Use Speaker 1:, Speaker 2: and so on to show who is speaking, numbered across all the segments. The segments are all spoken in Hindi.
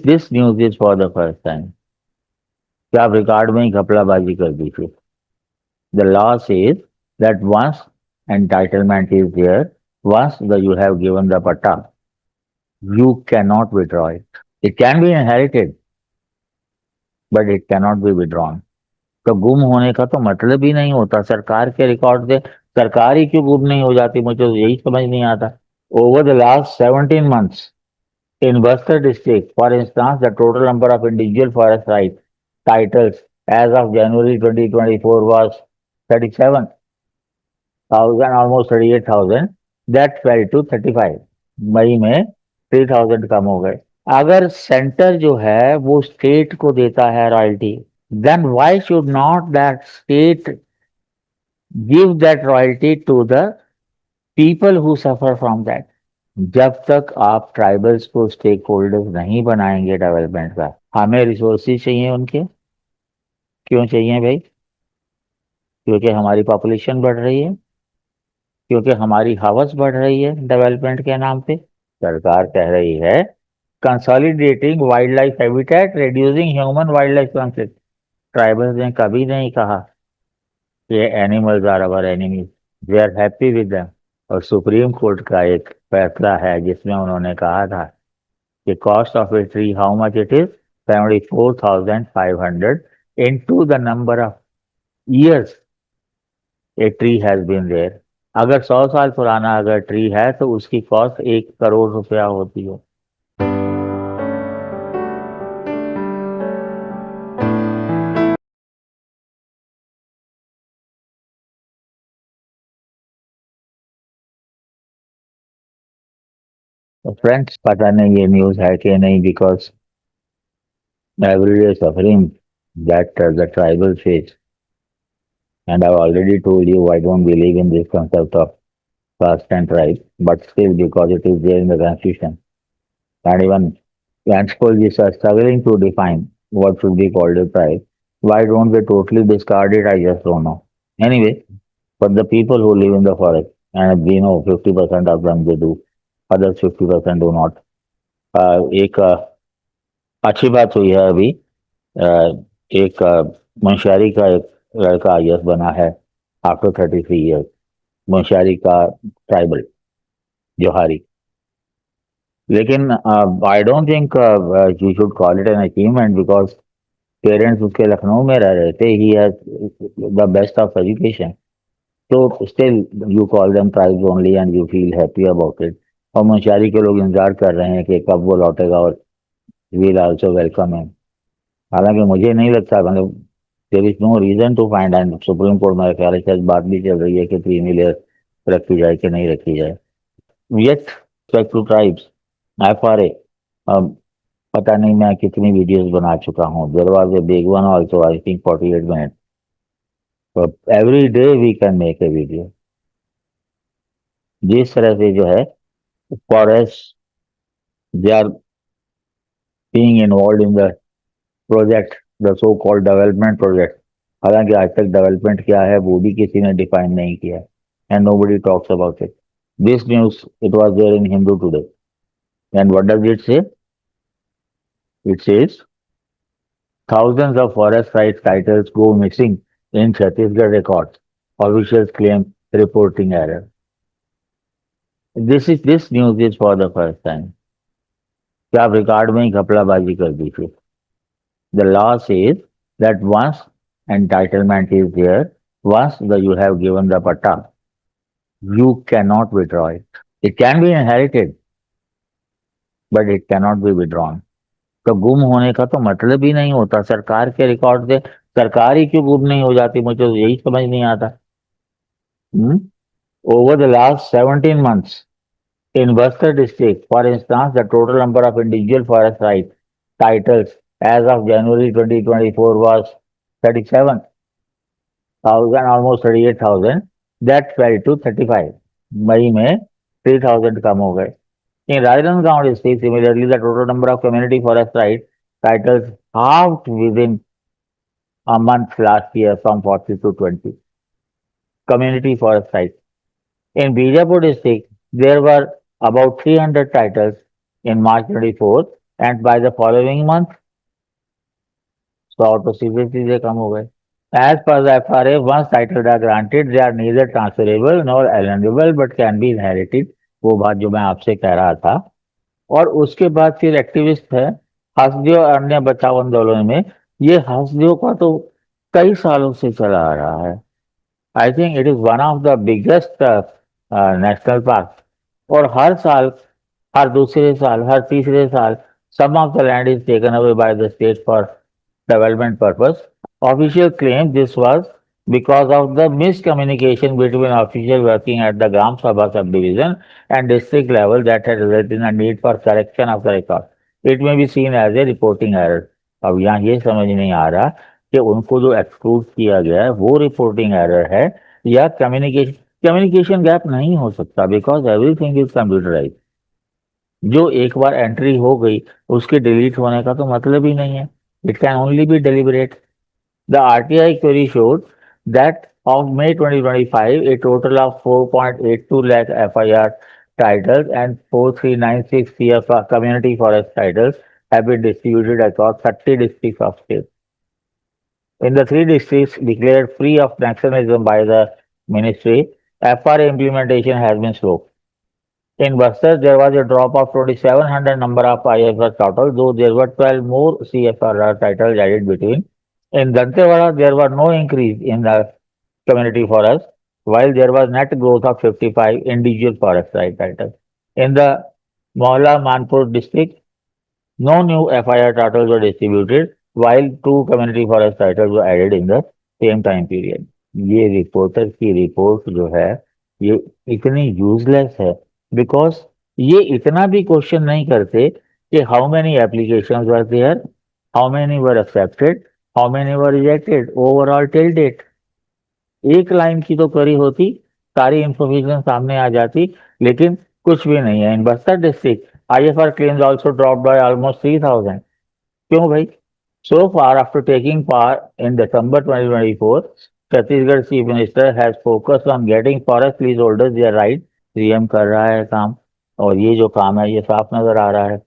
Speaker 1: This news is for the first time. क्या आप रिकॉर्ड में ही घपलाबाजी कर दी थी? The law says that once entitlement is there, once you have given the patta, you cannot withdraw it. It can be inherited, but it cannot be withdrawn. तो गुम होने का तो मतलब ही नहीं होता। सरकार के रिकॉर्ड से सरकार ही क्यों गुम नहीं हो जाती, मुझे तो यही समझ नहीं आता। Over the last 17 months in Bastar district, for instance, the total number of individual forest rights titles as of January 2024 was 37,000, almost 38,000. That fell to 35। मई में 3,000 कम हो गए। अगर सेंटर जो है वो स्टेट को देता है royalty, then why should not that state give that royalty to the people who suffer from that? जब तक आप ट्राइबल्स को स्टेक होल्डर्स नहीं बनाएंगे डेवलपमेंट का, हमें रिसोर्सेज चाहिए उनके। क्यों चाहिए भाई? क्योंकि हमारी पॉपुलेशन बढ़ रही है, क्योंकि हमारी हवस बढ़ रही है डेवलपमेंट के नाम पे। सरकार कह रही है consolidating wildlife habitat, reducing human wildlife conflict. Tribals ने कभी नहीं कहा कि animals are our enemies, we are happy with them. और सुप्रीम कोर्ट का एक फैसला है जिसमें उन्होंने कहा था कि cost of a tree how much it is, 74,500 into the number of years a tree has been there. अगर 100 साल पुराना अगर ट्री है तो उसकी कॉस्ट 1 करोड़ रुपया होती है। तो फ्रेंड्स, पता नहीं ये न्यूज है कि नहीं, because everyday suffering that the tribal face. And I've already told you I don't believe in this concept of caste and tribe, but still because it is there in the constitution. And even anthropologists are struggling to define what should be called a tribe. Why don't they totally discard it? I just don't know. Anyway, but the people who live in the forest, and we know 50% of them they do, others 50% do not. एक अच्छी बात हुई है अभी, एक मुंशियारी का एक लड़का आईएएस बना है आफ्टर 33 years। मुंशियारी का ट्राइबल जोहारी। लेकिन I don't think you should call it an achievement, because parents उसके लखनऊ में रह रहे थे, he has the best of education. तो still you call them tribes only and you feel happy about it. और मुंशियारी के लोग इंतजार कर रहे हैं कि कब वो लौटेगा और वील आल्सो वेलकम हिम। हालांकि मुझे नहीं लगता, मतलब there is no reason to find, and supreme court में ख्याल है शायद बात भी चल रही है कि क्रीमी लेयर रखी जाए कि नहीं रखी जाए। Yet respect to tribes, FRA, पता नहीं मैं कितनी वीडियोस बना चुका हूँ। There was a big one also, I think 48 minutes। तो every day we can make a video. जिस तरह से जो है forest, they are being involve in the project, the so called development project. हालांकि आज तक डेवलपमेंट क्या है वो भी किसी ने डिफाइन नहीं किया, and nobody talks about it. This news it was there in Hindu today, and what does it say? It says thousands of forest rights titles go missing in Chhattisgarh records. Officials claim reporting error. This news is for the first time। क्या आप रिकॉर्ड में ही घपलाबाजी कर दी थी? The law says that once entitlement is there, once you have given the patta, you cannot withdraw it. It can be inherited, but it cannot be withdrawn। तो गुम होने का तो मतलब ही नहीं होता। सरकार के रिकॉर्ड से सरकार ही क्यों गुम नहीं हो जाती, मुझे तो यही समझ नहीं आता। Over the last 17 months in Bastar district, for instance, the total number of individual forest rights titles as of January 2024 was 37,000, almost 38,000। That fell to 35। मई में 3,000 कम हो गए। In Rajasthan district, similarly, the total number of community forest rights titles halved within a month last year from 40 to 20 community forest rights. In Bijapur district, there were about 300 titles in March 24, and by the following month 100 तो सीधे सीधे कम हो गए। As per the FRA, once titled are granted, they are neither transferable nor alienable but can be inherited। वो बात जो मैं आपसे कह रहा था। और उसके बाद फिर एक्टिविस्ट है हसदेव और अन्य बचाव आंदोलन में। ये हसदेव का तो कई सालों से चला आ रहा है। आई think it is one of the biggest national park. और हर साल, हर दूसरे साल, हर तीसरे साल some of the land is taken away by the state for development purpose. Official claim this was because of the miscommunication between officials working at the Gram Sabha subdivision and district level that had resulted in a need for correction of the record. It may be seen as a reporting error। अब यहाँ ये समझ नहीं आ रहा कि उनको जो एक्सक्लूड किया गया है वो रिपोर्टिंग एरर है या कम्युनिकेशन। कम्युनिकेशन गैप नहीं हो सकता बिकॉज एवरीथिंग इज कंप्यूटराइज। जो एक बार एंट्री हो गई उसके डिलीट होने का तो मतलब ही नहीं है। It can only be deliberate. The RTI query showed that of May 2025, a total of 4.82 lakh FIR titles and 4396 CFR community forest titles have been distributed across 30 districts of state. In the three districts declared free of nationalism by the ministry, FRA implementation has been slow. In Buster, there was a drop of 2,700 number of IFR titles, though there were 12 more CFR titles added between. In Dantewada, there was no increase in the community forest, while there was net growth of 55 individual forest titles. In the Mohalla Manpur district, no new FIR titles were distributed, while two community forest titles were added in the same time period. ये रिपोर्टर की रिपोर्ट जो है ये इतनी यूजलेस है बिकॉज ये इतना भी क्वेश्चन नहीं करते कि how many applications were there, how many were accepted, how many were rejected overall till date. एक लाइन की तो क्वेरी होती, सारी इंफॉर्मेशन सामने आ जाती, लेकिन कुछ भी नहीं है। In Bastar district IFR claims also dropped by almost 3,000। क्यों भाई? So far, after taking part in December 2024, Chhattisgarh chief minister has focus on getting forest lease holders their right. CM कर रहा है काम और ये जो काम है ये साफ नजर आ रहा है।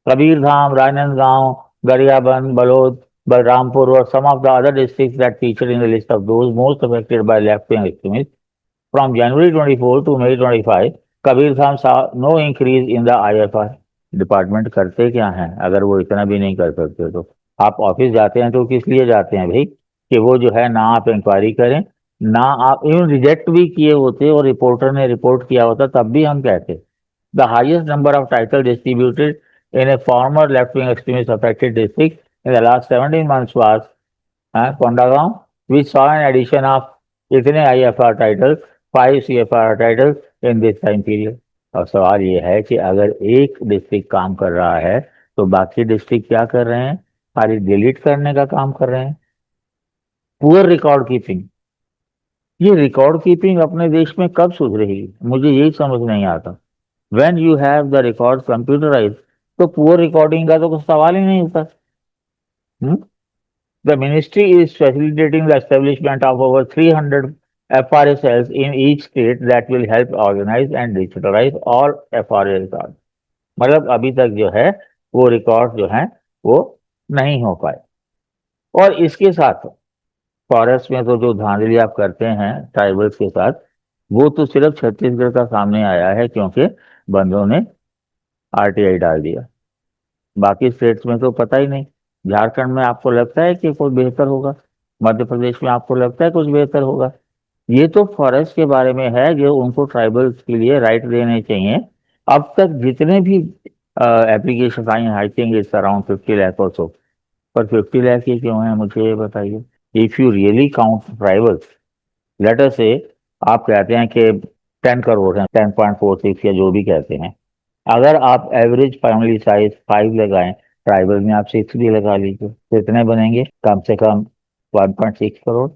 Speaker 1: Kabirdham, Rajnandgaon, Gariaband, Balod, Balrampur were some of the other districts that featured in the list of those most affected by left-wing extremism. From January 24 to May 25, Kabirdham saw no increase in the IFR। Department करते क्या हैं अगर वो इतना भी नहीं कर सकते तो? आप ऑफिस जाते हैं तो किस लिए जाते हैं भाई? कि वो जो है ना आप इंक्वायरी करें, ना आप इवन रिजेक्ट भी किए होते और रिपोर्टर ने रिपोर्ट किया होता तब भी हम कहते। The highest number of title distributed in a former left-wing extremist affected district in the last 17 months was Kondagaon, which saw an addition of इतने IFR titles, 5 CFR titles in this time period। और सवाल ये है कि अगर एक डिस्ट्रिक्ट काम कर रहा है तो बाकी डिस्ट्रिक्ट क्या कर रहे हैं? खाली डिलीट करने का काम कर रहे हैं। Poor record keeping. ये रिकॉर्ड कीपिंग अपने देश में कब सुधरेगी? मुझे यही समझ नहीं आता। When you have the record computerize तो पुअर रिकॉर्डिंग का तो कुछ सवाल ही नहीं होता। The ministry is facilitating the establishment of over 300 FRA cells in each state that will help organize and digitalize all FRA records। मतलब अभी तक जो है वो रिकॉर्ड जो है वो नहीं हो पाए। और इसके साथ फॉरेस्ट में तो जो धांधली आप करते हैं ट्राइबल्स के साथ वो तो सिर्फ छत्तीसगढ़ का सामने आया है क्योंकि बंदों ने RTI डाल दिया। बाकी स्टेट्स में तो पता ही नहीं। झारखंड में आपको लगता है कि कोई बेहतर होगा? मध्य प्रदेश में आपको लगता है कुछ बेहतर होगा? ये तो फॉरेस्ट के बारे में है जो उनको ट्राइबल्स के लिए राइट देने चाहिए। अब तक जितने भी एप्लीकेशन आई हैं I think it's around 50 lakh और सो। पर 50 लाख ही क्यों है मुझे ये बताइए। If you really count tribals, let us से आप कहते हैं कि 10 करोड़ हैं, 10.46 या जो भी कहते हैं। अगर आप एवरेज फैमिली साइज 5 लगाएं, ट्राइबल में आप 6 भी लगा लीजिए तो इतने बनेंगे कम से कम 1.6 करोड़,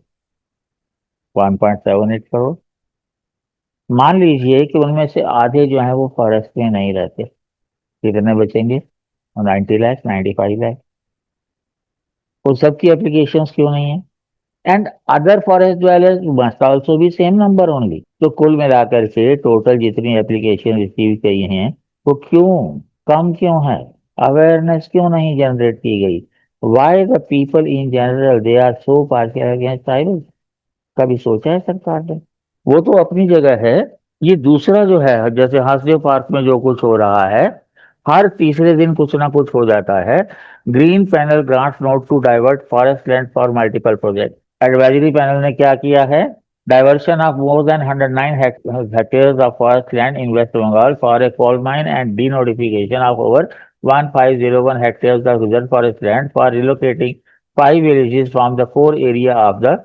Speaker 1: 1.78 करोड़। मान लीजिए कि उनमें से आधे जो है वो फॉरेस्ट में नहीं रहते, कितने बचेंगे? 90 लाख, 95 लाख। उन सबकी एप्लीकेशंस क्यों नहीं है? And other forest dwellers must also be same number only. तो कुल मिलाकर के टोटल जितनी एप्लीकेशन रिसीव की हैं वो क्यों कम क्यों है? अवेयरनेस क्यों नहीं जनरेट की गई? Why the people in general they are so partial against tribal? कभी सोचा है सरकार ने? वो तो अपनी जगह है। ये दूसरा जो है, जैसे हंसदेव पार्क में जो कुछ हो रहा है, हर तीसरे दिन कुछ ना कुछ हो जाता है। Green panel grants nod to divert forest land for multiple project. Advisory panel ने क्या किया है? Diversion of more than 109 hectares of forest land in West Bengal for a coal mine and denotification of over 1501 hectares of reserve forest land for relocating 5 villages from the core area of the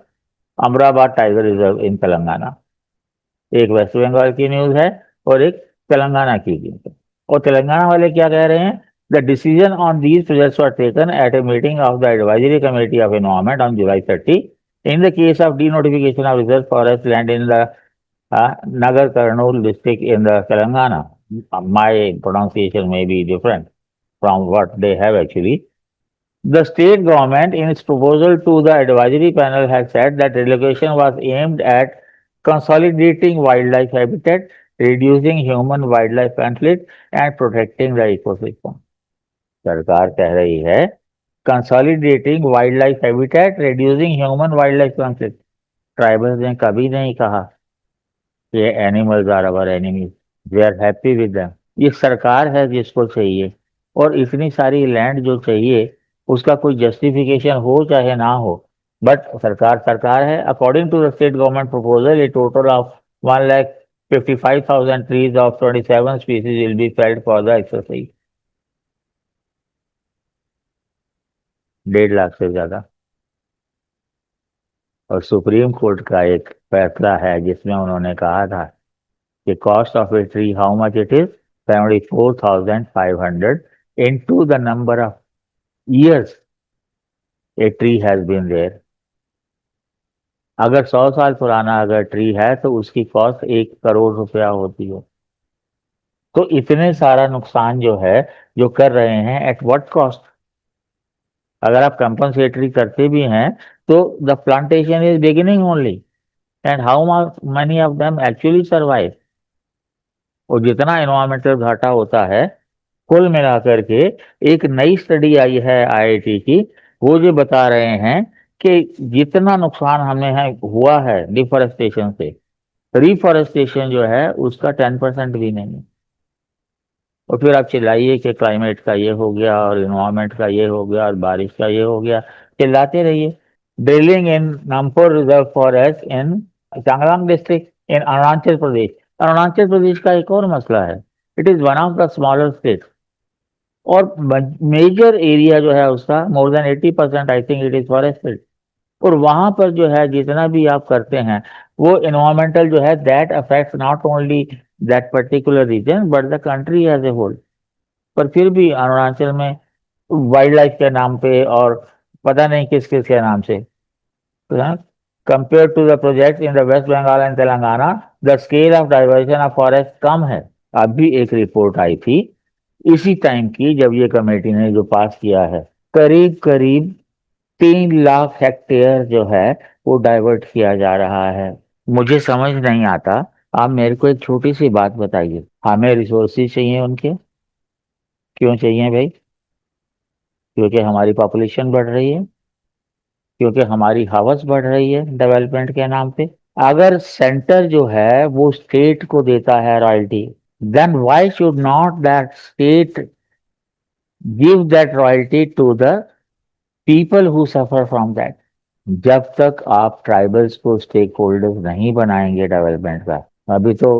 Speaker 1: Amrabad tiger reserve in Telangana. एक वेस्ट बंगाल की न्यूज है और एक तेलंगाना की न्यूज है। और तेलंगाना वाले क्या कह रहे हैं? The decision on these projects were taken at a meeting of the advisory committee of environment on July 30 in the case of denotification of reserve forest land in the Nagar Karnool district in the Telangana. My pronunciation may be different from what they have actually. The state government, in its proposal to the advisory panel, has said that relocation was aimed at consolidating wildlife habitat, reducing human-wildlife conflict, and protecting the ecosystem. सरकार कह रही है consolidating wildlife habitat, reducing human wildlife conflict. Tribals ने कभी नहीं कहा कि animals are our enemies, we are happy with them. ये सरकार है जिसको चाहिए। और इतनी सारी लैंड जो चाहिए उसका कोई जस्टिफिकेशन हो चाहे ना हो, बट सरकार सरकार है। According to the state government proposal a total of 1,55,000 trees of 27 species will be felled for the exercise. 1.5 lakh से ज्यादा। और सुप्रीम कोर्ट का एक फैसला है जिसमें उन्होंने कहा था कि cost of a tree how much it is, 74,500 into the number of years a tree has been there। अगर 100 साल पुराना अगर ट्री है तो उसकी कॉस्ट 1 करोड़ रुपया होती है। तो इतने सारा नुकसान जो है जो कर रहे हैं, एट व्हाट कॉस्ट? अगर आप कंपनसेटरी करते भी हैं तो the plantation is beginning only, and how many of them actually survive. और जितना एनवायरमेंटल घाटा होता है कुल मिलाकर के, एक नई स्टडी आई है आईआईटी की, वो जो बता रहे हैं कि जितना नुकसान हमें है हुआ है डिफॉरेस्टेशन से, रिफॉरेस्टेशन जो है उसका 10% भी नहीं है। और फिर आप चिल्लाइए कि क्लाइमेट का ये हो गया और इन्वायरमेंट का ये हो गया और बारिश का ये हो गया, चिल्लाते रहिए। Drilling in Nampur reserve forest in Changlang district in Arunachal Pradesh. Arunachal Pradesh का एक और मसला है, it is one of the smaller state और मेजर एरिया जो है उसका more than 80% I think it is forested. और वहां पर जो है जितना भी आप करते हैं वो इन्वायरमेंटल जो है that affects not only that particular region but the country as a whole. पर फिर भी अरुणाचल में वाइल्ड लाइफ के नाम पे और पता नहीं किस किस के नाम से, compare to the project in the West Bengal and Telangana the scale of diversion of forest कम है। अभी एक रिपोर्ट आई थी इसी टाइम की जब ये कमेटी ने जो पास किया है, करीब करीब 3 लाख हेक्टेयर जो है वो डाइवर्ट किया जा रहा है। मुझे समझ नहीं आता। आप मेरे को एक छोटी सी बात बताइए, हमें रिसोर्सेज चाहिए उनके, क्यों चाहिए भाई? क्योंकि हमारी पॉपुलेशन बढ़ रही है, क्योंकि हमारी हवस बढ़ रही है डेवलपमेंट के नाम पे। अगर सेंटर जो है वो स्टेट को देता है royalty, then why should not that state give that royalty to the people who suffer from that? जब तक आप ट्राइबल्स को स्टेक होल्डर्स नहीं बनाएंगे डेवलपमेंट का, अभी तो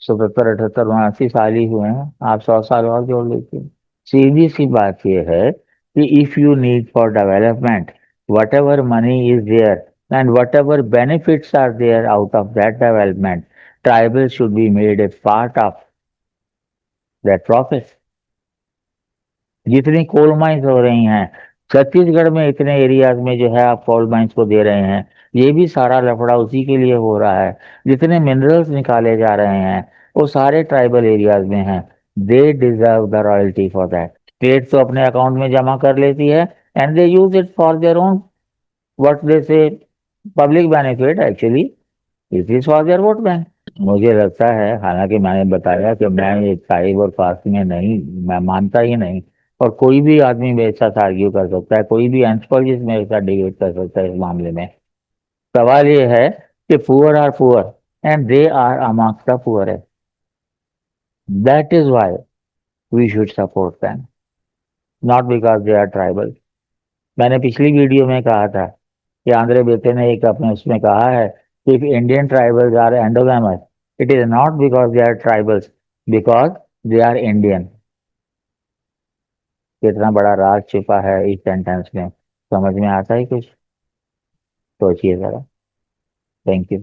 Speaker 1: 77 78 79 साल ही हुए हैं, आप 100 साल और जोड़ लीजिए। सीधी सी बात यह है कि if you need for development whatever money is there and whatever benefits are there out of that development, tribal should be made a part of that profit. जितनी कोल माइन्स हो रही हैं छत्तीसगढ़ में, इतने एरियाज में जो है आप कोल माइन्स को दे रहे हैं, ये भी सारा लफड़ा उसी के लिए हो रहा है। जितने मिनरल्स निकाले जा रहे हैं वो सारे ट्राइबल एरियाज में हैं। They deserve the royalty for that. State तो अपने अकाउंट में जमा कर लेती है and they use it for their own what they say public benefit, actually it is for their vote bank. मुझे लगता है, हालांकि मैंने बताया कि मैं ये ट्राइब और कास्ट में नहीं, मैं मानता ही नहीं। और कोई भी आदमी मेरे साथ आर्ग्यू कर सकता है, कोई भी एंथ्रोपोलॉजिस्ट मेरे साथ डिबेट कर सकता है इस मामले में। सवाल ये है कि poor are poor and they are amongst the poor. That is why we should support them, not because they are tribal. मैंने पिछली वीडियो में कहा था कि आंद्रे बेटे ने एक अपने उसमें कहा है कि if Indian tribals are endogamous, it is not because they are tribals, because they are Indian. कितना बड़ा राज छिपा है इस सेंटेंस में, समझ में आता है कुछ? सोचिए जरा। Thank you.